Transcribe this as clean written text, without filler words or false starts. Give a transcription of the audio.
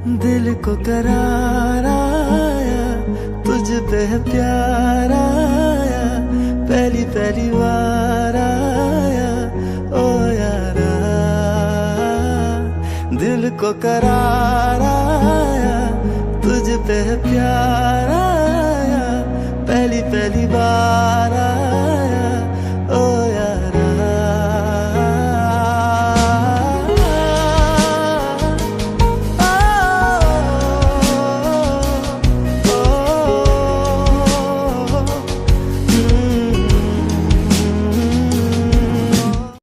दिल को करार आया, तुझ पे है प्यार आया, पहली पहली बार आया ओ यारा। दिल को करार आया, तुझ पे है प्यार आया, पहली पहली बार